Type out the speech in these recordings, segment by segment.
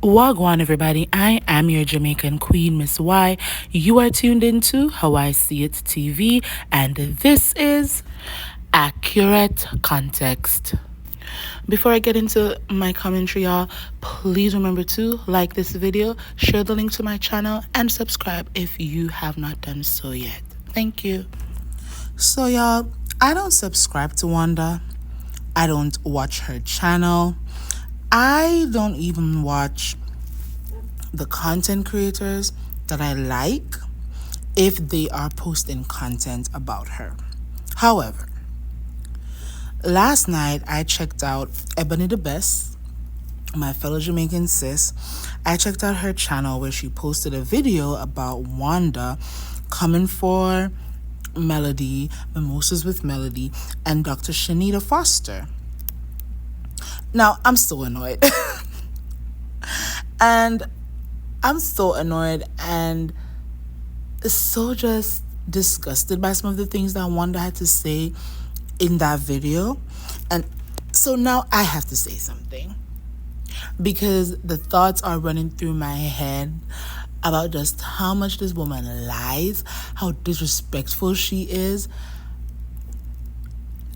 Wagwan, everybody. I am your Jamaican queen, Miss Y. You are tuned into How I See It TV, and this is Accurate Context. Before I get into my commentary, y'all, please remember to like this video, share the link to my channel, and subscribe if you have not done so yet. Thank you. So, y'all, I don't subscribe to Wanda. I don't watch her channel. I don't even watch the content creators that I like if they are posting content about her. However, last night I checked out Ebony the Best, my fellow Jamaican sis. I checked out her channel where she posted a video about Wanda coming for Melody, Mimosas with Melody, and Dr. Chanita Foster. Now, I'm so annoyed. And I'm so annoyed and so just disgusted by some of the things that Wanda had to say in that video. And so now I have to say something because the thoughts are running through my head about just how much this woman lies, how disrespectful she is.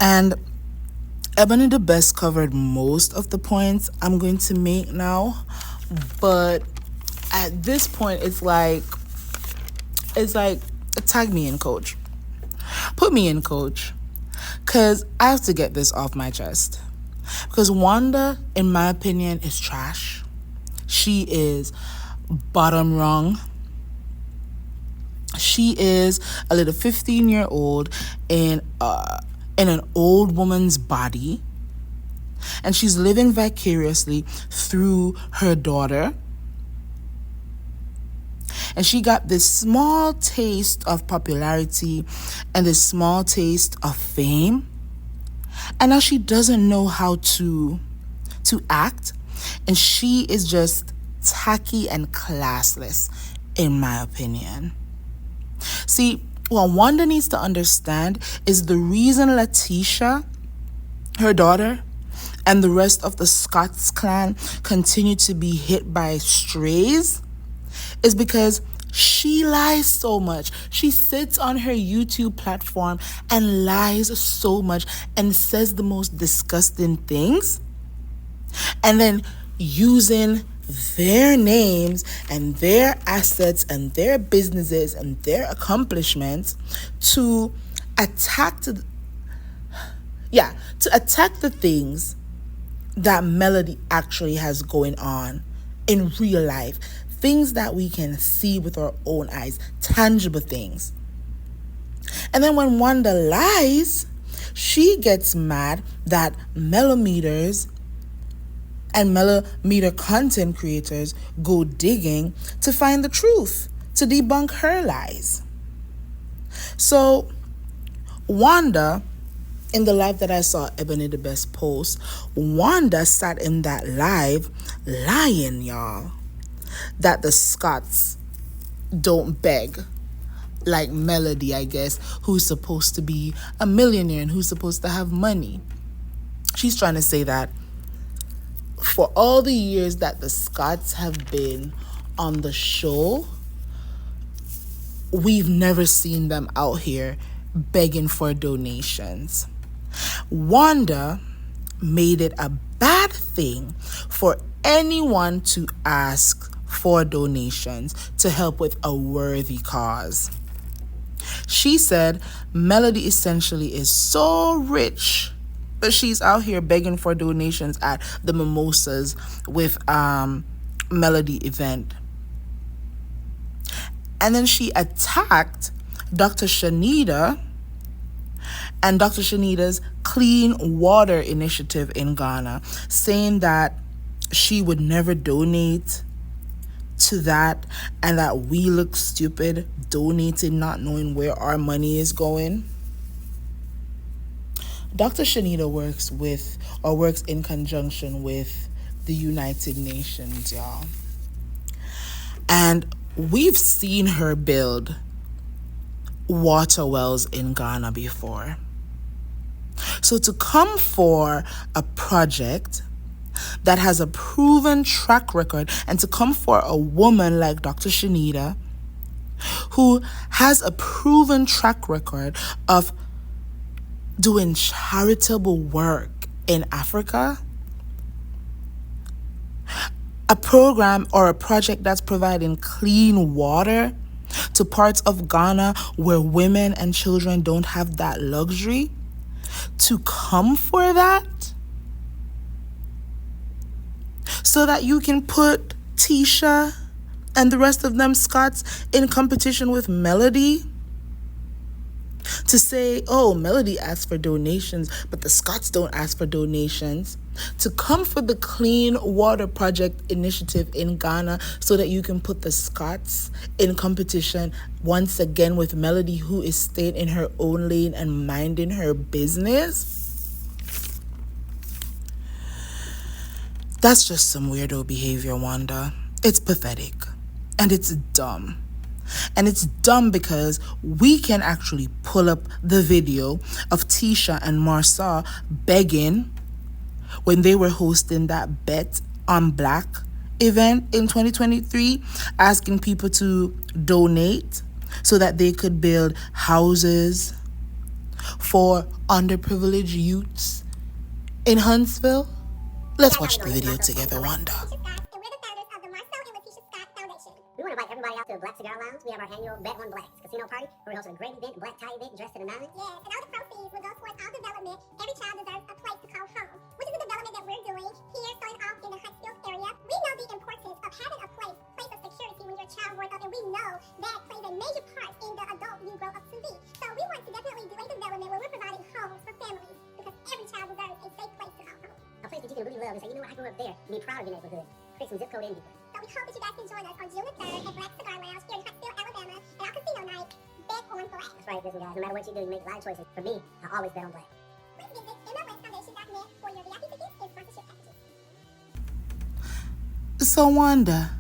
And Ebony the Best covered most of the points I'm going to make now, but at this point it's like tag me in, coach. Put me in, coach, because I have to get this off my chest. Because Wanda, in my opinion, is trash. She is bottom rung. She is a little 15-year-old in an old woman's body, and she's living vicariously through her daughter. And she got this small taste of popularity and this small taste of fame, and now she doesn't know how to act, and she is just tacky and classless, in my opinion. See, what Wanda needs to understand is the reason Letitia, her daughter, and the rest of the Scott's clan continue to be hit by strays is because she lies so much. She sits on her YouTube platform and lies so much and says the most disgusting things, and then using their names and their assets and their businesses and their accomplishments to attack the things that Melody actually has going on in real life, things that we can see with our own eyes, tangible things. And then when Wanda lies, she gets mad that millimeters and millimeter content creators go digging to find the truth, to debunk her lies. So Wanda, in the live that I saw Ebony the Best post, Wanda sat in that live lying, y'all, that the Scots don't beg like Melody, I guess, who's supposed to be a millionaire and who's supposed to have money. She's trying to say that for all the years that the Scots have been on the show, we've never seen them out here begging for donations. Wanda made it a bad thing for anyone to ask for donations to help with a worthy cause. She said Melody essentially is so rich, but she's out here begging for donations at the Mimosas with Melody event. And then she attacked Dr. Chanita and Dr. Chanita's Clean Water Initiative in Ghana, saying that she would never donate to that and that we look stupid donating, not knowing where our money is going. Dr. Chanita works in conjunction with the United Nations, y'all. And we've seen her build water wells in Ghana before. So to come for a project that has a proven track record, and to come for a woman like Dr. Chanita, who has a proven track record of doing charitable work in Africa, a program or a project that's providing clean water to parts of Ghana where women and children don't have that luxury, to come for that so that you can put Tisha and the rest of them Scots in competition with Melody, to say, oh, Melody asked for donations, but the Scots don't ask for donations, to come for the Clean Water Project initiative in Ghana so that you can put the Scots in competition once again with Melody, who is staying in her own lane and minding her business. That's just some weirdo behavior, Wanda. It's pathetic. And it's dumb. And it's dumb because we can actually pull up the video of Tisha and Marsa begging when they were hosting that Bet on Black event in 2023, asking people to donate so that they could build houses for underprivileged youths in Huntsville. Let's watch the video together, Wanda. We want to invite everybody out to the Black Cigar Lounge. We have our annual Bet on Blacks casino party, where we host a great event, black tie event, dressed to the nines. Yes, and all the proceeds will go towards our development. Every child deserves a place to call home, which is the development that we're doing here, starting off in the Huntsville area. We know the importance of having a place of security when your child grows up, and we know that plays a major part in the adult you grow up to be. So we want to definitely do a development where we're providing homes for families, because every child deserves a safe place to call home. A place that you can really love and say, you know what, I grew up there, and be proud of your neighborhood. Create some zip code envy. So we hope that you guys can join us on June the 3rd at Black Cigar Lounge here in Huntsville, Alabama, at our casino night, Bet on Black. That's right, listen guys, no matter what you do, you make a lot of choices. For me, I always bet on black. Please visit MLSfoundation.net for your VIP tickets and sponsorship packages. So Wanda,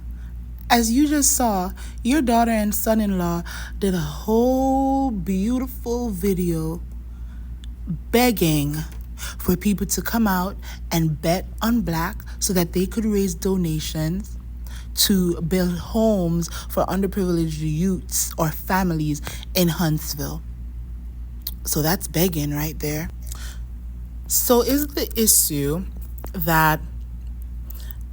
as you just saw, your daughter and son-in-law did a whole beautiful video begging for people to come out and bet on black so that they could raise donations to build homes for underprivileged youths or families in Huntsville. So that's begging right there. So is the issue that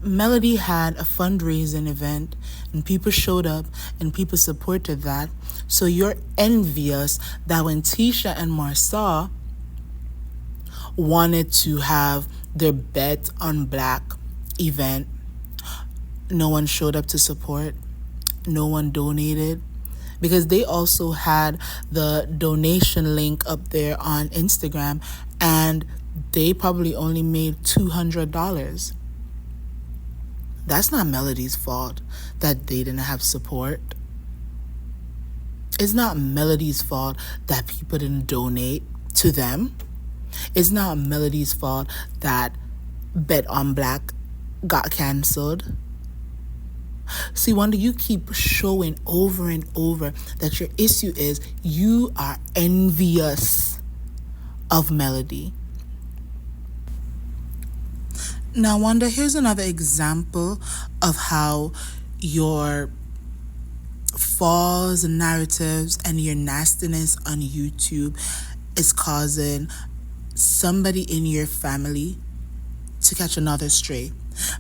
Melody had a fundraising event and people showed up and people supported that, so you're envious that when Tisha and Marsa wanted to have their Bet on Black event, no one showed up to support, no one donated, because they also had the donation link up there on Instagram and they probably only made $200. That's not Melody's fault that they didn't have support. It's not Melody's fault that people didn't donate to them. It's not Melody's fault that Bet on Black got canceled. See, Wanda, you keep showing over and over that your issue is you are envious of Melody. Now, Wanda, here's another example of how your false narratives and your nastiness on YouTube is causing somebody in your family to catch another stray.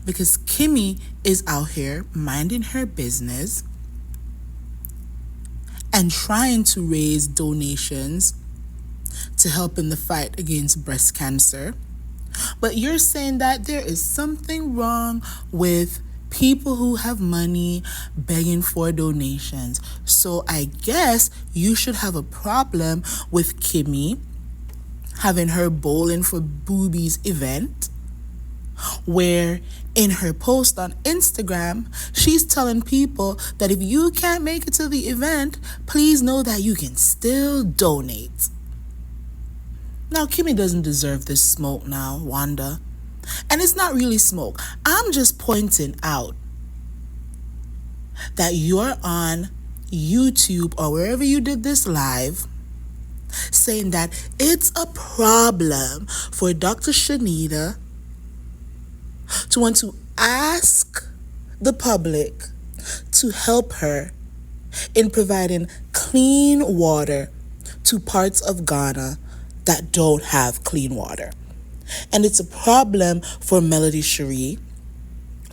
Because Kimmy is out here minding her business and trying to raise donations to help in the fight against breast cancer. But you're saying that there is something wrong with people who have money begging for donations. So I guess you should have a problem with Kimmy having her bowling for boobies event, where in her post on Instagram, she's telling people that if you can't make it to the event, please know that you can still donate. Now, Kimmy doesn't deserve this smoke now, Wanda. And it's not really smoke. I'm just pointing out that you're on YouTube or wherever you did this live saying that it's a problem for Dr. Chanita to want to ask the public to help her in providing clean water to parts of Ghana that don't have clean water. And it's a problem for Melody Cherie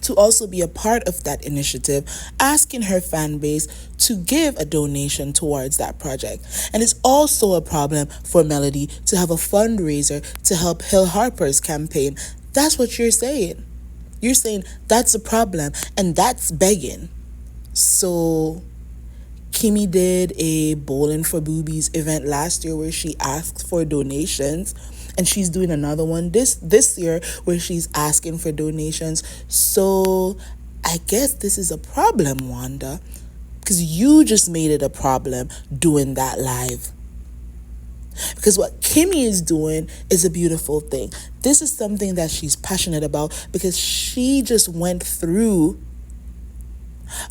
to also be a part of that initiative, asking her fan base to give a donation towards that project. And it's also a problem for Melody to have a fundraiser to help Hill Harper's campaign. That's what you're saying. You're saying that's a problem, and that's begging. So Kimmy did a Bowling for Boobies event last year where she asked for donations, and she's doing another one this year where she's asking for donations. So I guess this is a problem, Wanda, because you just made it a problem doing that live. Because what Kimmy is doing is a beautiful thing. This is something that she's passionate about because she just went through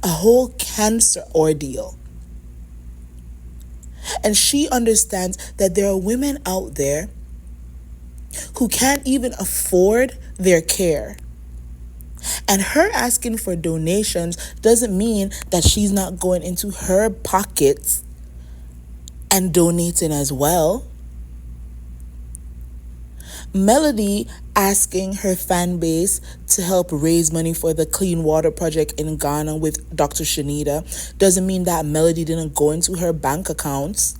a whole cancer ordeal. And she understands that there are women out there who can't even afford their care. And her asking for donations doesn't mean that she's not going into her pockets and donating as well. Melody asking her fan base to help raise money for the Clean Water Project in Ghana with Dr. Chanita doesn't mean that Melody didn't go into her bank accounts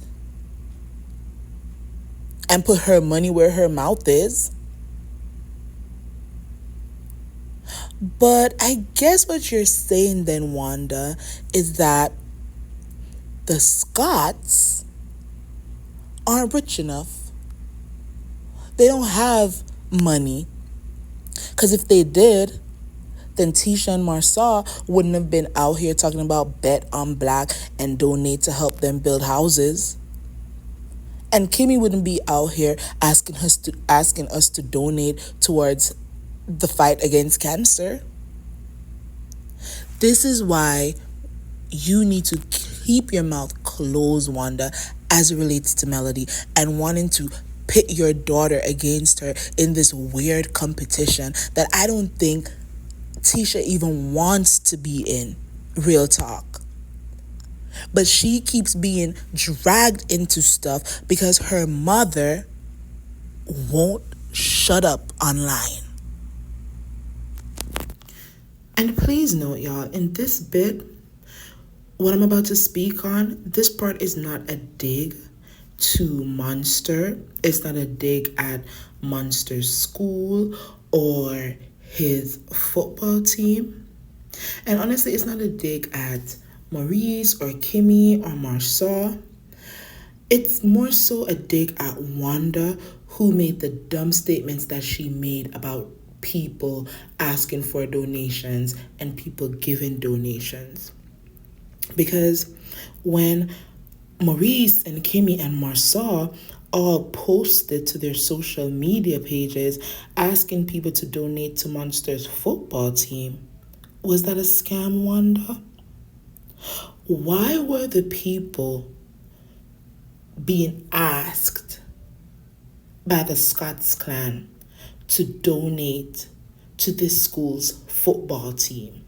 and put her money where her mouth is. But I guess what you're saying then, Wanda, is that the Scots aren't rich enough. They don't have money. Because if they did, then Tisha and Marsau wouldn't have been out here talking about bet on black and donate to help them build houses. And Kimmy wouldn't be out here asking us to donate towards the fight against cancer. This is why you need to keep your mouth closed, Wanda, as it relates to Melody and wanting to pit your daughter against her in this weird competition that I don't think Tisha even wants to be in. Real talk. But she keeps being dragged into stuff because her mother won't shut up online. And please note, y'all, in this bit, what I'm about to speak on, this part is not a dig to Monster. It's not a dig at Monster's school or his football team. And honestly, it's not a dig at Maurice or Kimmy or Marsau. It's more so a dig at Wanda, who made the dumb statements that she made about people asking for donations and people giving donations. Because when Maurice and Kimmy and Marsau all posted to their social media pages asking people to donate to Monster's football team, was that a scam, Wanda? Why were the people being asked by the Scots clan to donate to this school's football team?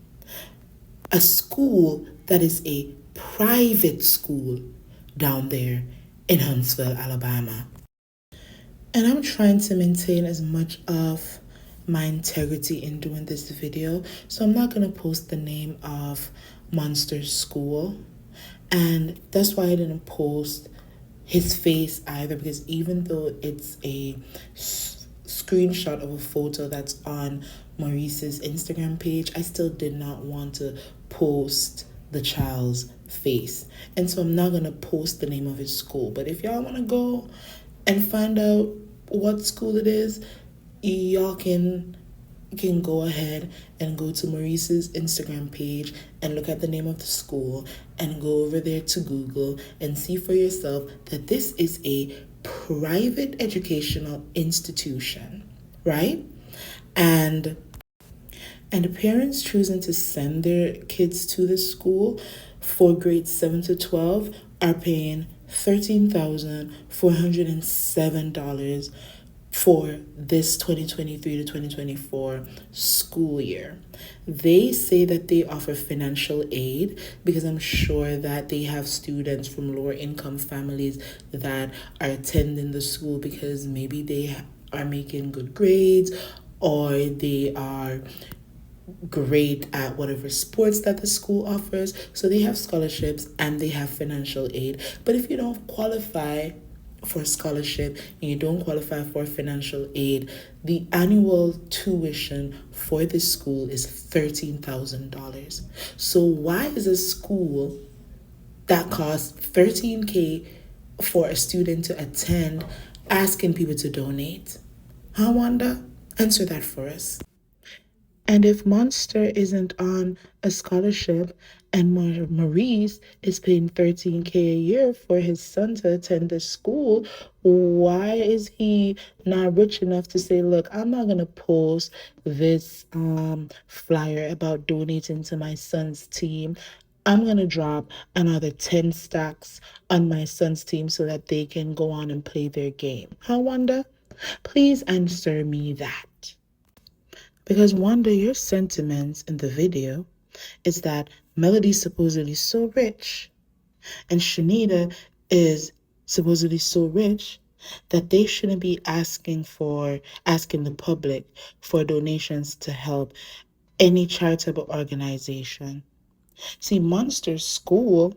A school that is a private school down there in Huntsville, Alabama. And I'm trying to maintain as much of my integrity in doing this video, so I'm not going to post the name of Monster's school. And that's why I didn't post his face either, because even though it's a screenshot of a photo that's on Maurice's Instagram page, I still did not want to post the child's face. And so I'm not going to post the name of his school. But if y'all want to go and find out what school it is, y'all can go ahead and go to Maurice's Instagram page and look at the name of the school and go over there to Google and see for yourself that this is a private educational institution, right? And parents choosing to send their kids to this school for grades 7 to 12 are paying $13,407 for this 2023 to 2024 school year. They say that they offer financial aid because I'm sure that they have students from lower income families that are attending the school because maybe they are making good grades or they are great at whatever sports that the school offers. So they have scholarships and they have financial aid. But if you don't qualify for scholarship and you don't qualify for financial aid, the annual tuition for this school is $13,000. So why is a school that costs 13K for a student to attend asking people to donate? Huh, Wanda? Answer that for us. And if Monster isn't on a scholarship and Maurice is paying 13K a year for his son to attend this school, why is he not rich enough to say, look, I'm not going to post this flyer about donating to my son's team. I'm going to drop another 10 stacks on my son's team so that they can go on and play their game. Huh, Wanda? Please answer me that. Because Wanda, your sentiments in the video is that Melody's supposedly so rich and Chanita is supposedly so rich that they shouldn't be asking the public for donations to help any charitable organization. See, Monster School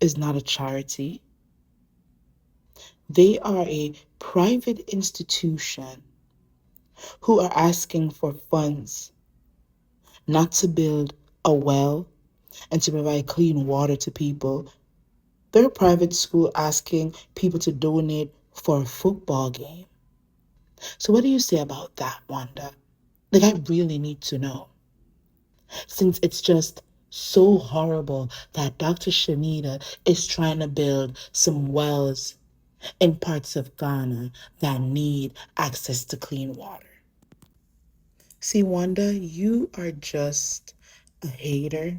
is not a charity. They are a private institution who are asking for funds not to build a well and to provide clean water to people. They're a private school asking people to donate for a football game. So what do you say about that, Wanda? Like, I really need to know. Since it's just so horrible that Dr. Chanita is trying to build some wells in parts of Ghana that need access to clean water. See, Wanda, you are just a hater.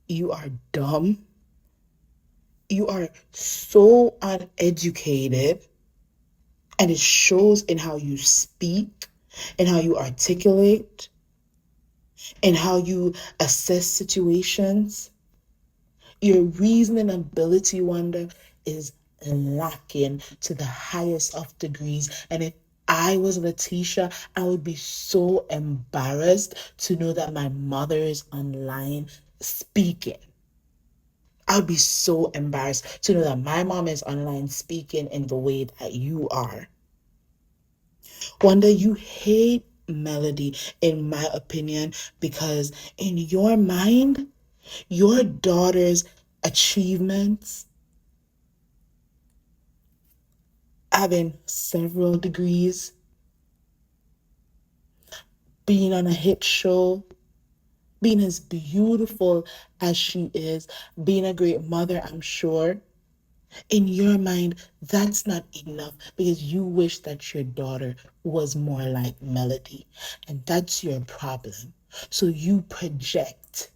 You are dumb. You are so uneducated, and it shows in how you speak, in how you articulate, in how you assess situations. Your reasoning ability, Wanda, is lacking to the highest of degrees. And if I was Letitia, I would be so embarrassed to know that my mother is online speaking. I would be so embarrassed to know that my mom is online speaking in the way that you are. Wanda, you hate Melody, in my opinion, because in your mind, your daughter's achievements, having several degrees, being on a hit show, being as beautiful as she is, being a great mother, I'm sure. In your mind, that's not enough because you wish that your daughter was more like Melody. And that's your problem. So you project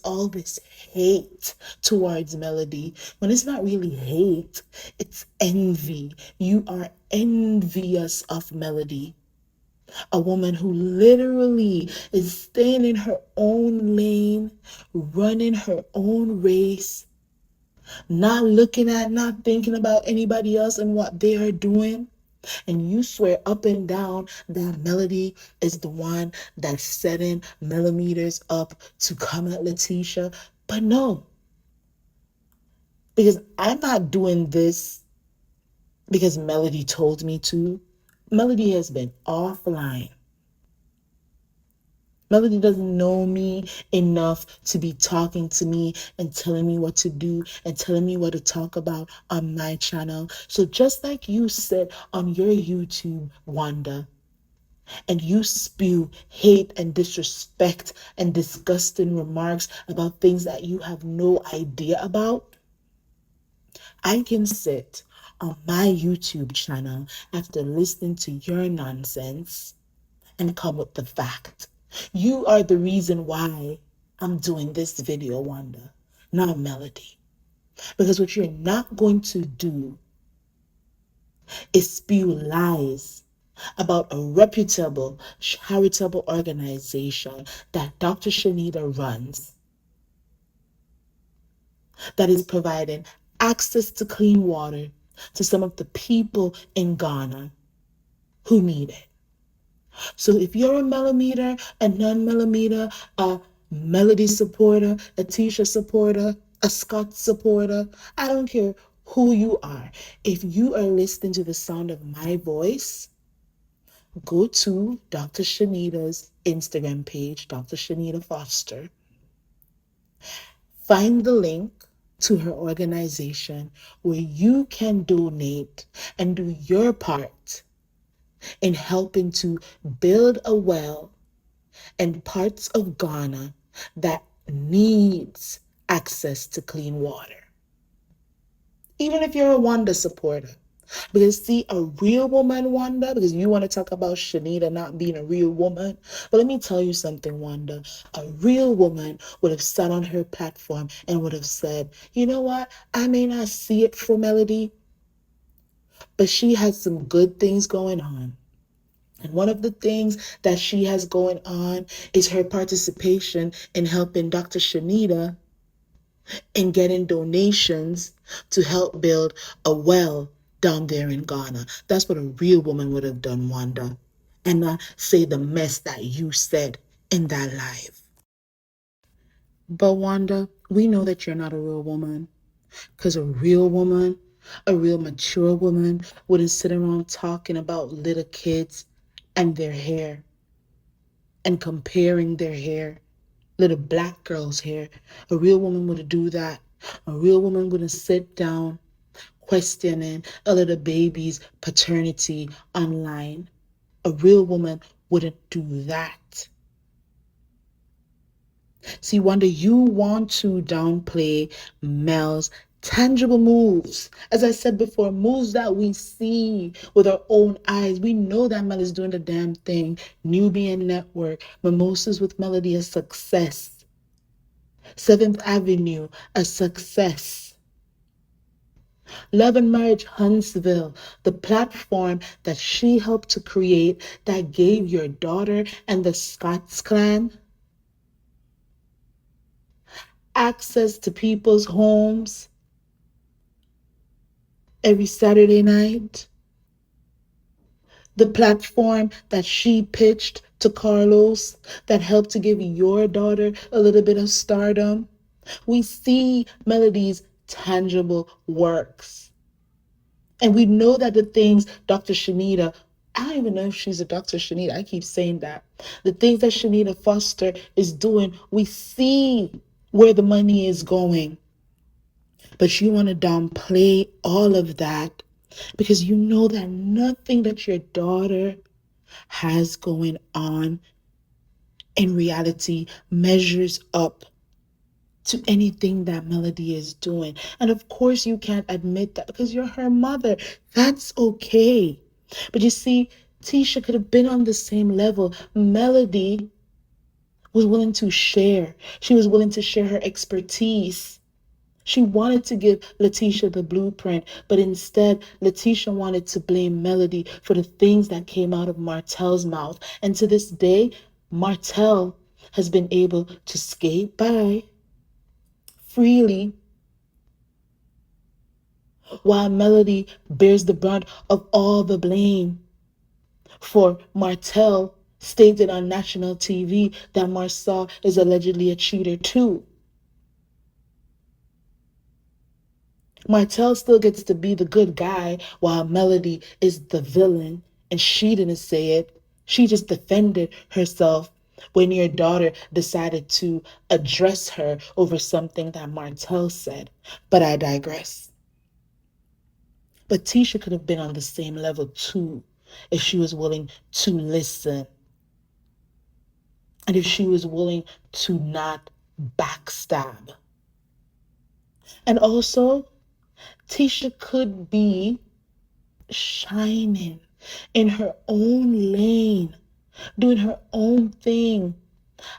all this hate towards Melody when it's not really hate, it's envy. You are envious of Melody, a woman who literally is staying in her own lane, running her own race, not thinking about anybody else and what they are doing. And you swear up and down that Melody is the one that's setting millimeters up to come at Letitia. But no, because I'm not doing this because Melody told me to. Melody has been offline. Melody doesn't know me enough to be talking to me and telling me what to do and telling me what to talk about on my channel. So just like you said on your YouTube, Wanda, and you spew hate and disrespect and disgusting remarks about things that you have no idea about, I can sit on my YouTube channel after listening to your nonsense and come with the fact. You are the reason why I'm doing this video, Wanda, not Melody. Because what you're not going to do is spew lies about a reputable charitable organization that Dr. Chanita runs that is providing access to clean water to some of the people in Ghana who need it. So if you're a millimeter, a non-millimeter, a Melody supporter, a Tisha supporter, a Scott supporter, I don't care who you are. If you are listening to the sound of my voice, go to Dr. Chanita's Instagram page, Dr. Chanita Foster. Find the link to her organization where you can donate and do your part in helping to build a well in parts of Ghana that needs access to clean water. Even if you're a Wanda supporter. Because see, a real woman, Wanda, because you want to talk about Chanita not being a real woman. But let me tell you something, Wanda. A real woman would have sat on her platform and would have said, you know what? I may not see it for Melody, but she has some good things going on. And one of the things that she has going on is her participation in helping Dr. Chanita in getting donations to help build a well down there in Ghana. That's what a real woman would have done, Wanda. And not say the mess that you said in that live. But Wanda, we know that you're not a real woman. Because a real woman, a real mature woman, wouldn't sit around talking about little kids and their hair and comparing their hair, little black girls' hair. A real woman wouldn't do that. A real woman wouldn't sit down questioning a little baby's paternity online. A real woman wouldn't do that. See, Wanda, you want to downplay Mel's tangible moves. As I said before, moves that we see with our own eyes. We know that Mel is doing the damn thing. Nubian Network, Mimosas with Melody, a success. 7th Avenue, a success. Love and Marriage Huntsville, the platform that she helped to create that gave your daughter and the Scots clan access to people's homes every Saturday night. The platform that she pitched to Carlos that helped to give your daughter a little bit of stardom. We see Melody's tangible works. And we know that the things Dr. Chanita, I don't even know if she's a Dr. Chanita, I keep saying that. The things that Chanita Foster is doing, we see where the money is going. But you want to downplay all of that because you know that nothing that your daughter has going on in reality measures up to anything that Melody is doing. And of course you can't admit that because you're her mother. That's okay. But you see, Tisha could have been on the same level. Melody was willing to share. She was willing to share her expertise. She wanted to give Letitia the blueprint, but instead, Letitia wanted to blame Melody for the things that came out of Martel's mouth. And to this day, Martel has been able to skate by freely while Melody bears the brunt of all the blame. For Martel stated on national TV that Marcel is allegedly a cheater too. Martel still gets to be the good guy while Melody is the villain, and she didn't say it. She just defended herself when your daughter decided to address her over something that Martel said. But I digress. But Tisha could have been on the same level too if she was willing to listen and if she was willing to not backstab. And also, Tisha could be shining in her own lane, doing her own thing,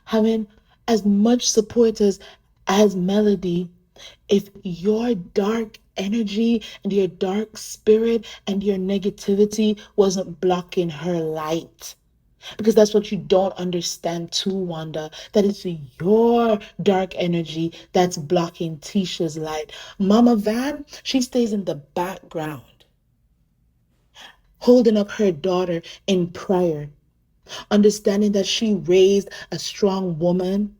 having as much support as Melody, If your dark energy and your dark spirit and your negativity wasn't blocking her light, because that's what you don't understand too, Wanda, that it's your dark energy that's blocking Tisha's light. Mama Van, she stays in the background, holding up her daughter in prayer, understanding that she raised a strong woman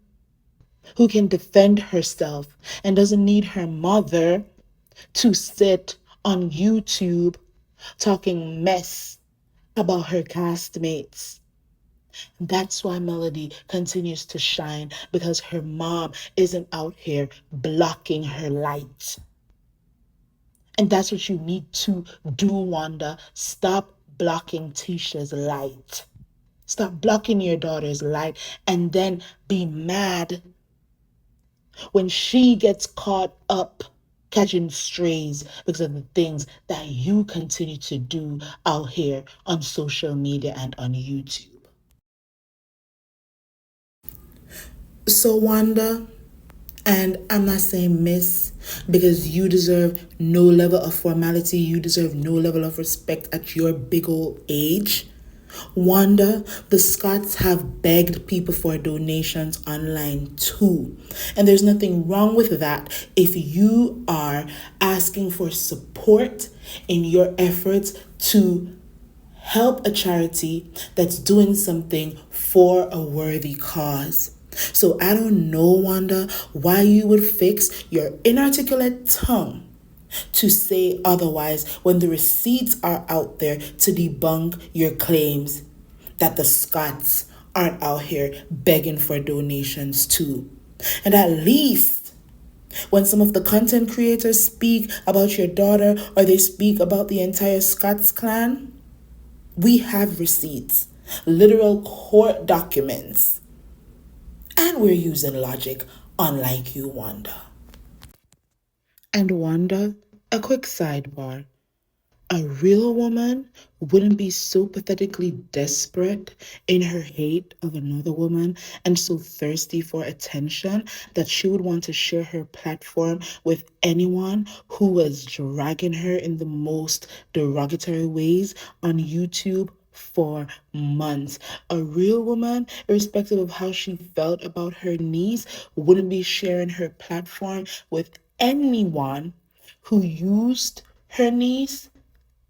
who can defend herself and doesn't need her mother to sit on YouTube talking mess about her castmates. That's why Melody continues to shine, because her mom isn't out here blocking her light. And that's what you need to do, Wanda. Stop blocking Tisha's light. Stop blocking your daughter's light and then be mad when she gets caught up catching strays because of the things that you continue to do out here on social media and on YouTube. So, Wanda, and I'm not saying miss, because you deserve no level of formality, you deserve no level of respect at your big old age. Wanda, the Scots have begged people for donations online too. And there's nothing wrong with that if you are asking for support in your efforts to help a charity that's doing something for a worthy cause. So I don't know, Wanda, why you would fix your inarticulate tongue to say otherwise when the receipts are out there to debunk your claims that the Scots aren't out here begging for donations too. And at least when some of the content creators speak about your daughter or they speak about the entire Scots clan, we have receipts, literal court documents, and we're using logic, unlike you, Wanda. And Wanda, a quick sidebar. A real woman wouldn't be so pathetically desperate in her hate of another woman and so thirsty for attention that she would want to share her platform with anyone who was dragging her in the most derogatory ways on YouTube for months. A real woman, irrespective of how she felt about her niece, wouldn't be sharing her platform with anyone who used her niece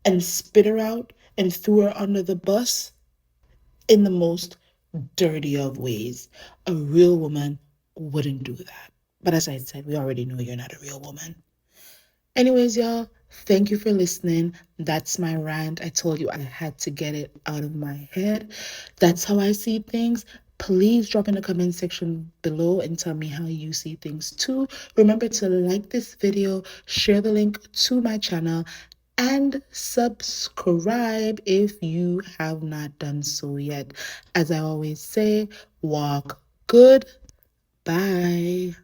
and spit her out and threw her under the bus in the most dirty of ways. A real woman wouldn't do that. But as I said, we already know you're not a real woman. Anyways, y'all, thank you for listening. That's my rant. I told you I had to get it out of my head. That's how I see things. Please drop in the comment section below and tell me how you see things too. Remember to like this video, share the link to my channel, and subscribe if you have not done so yet. As I always say, walk good. Bye.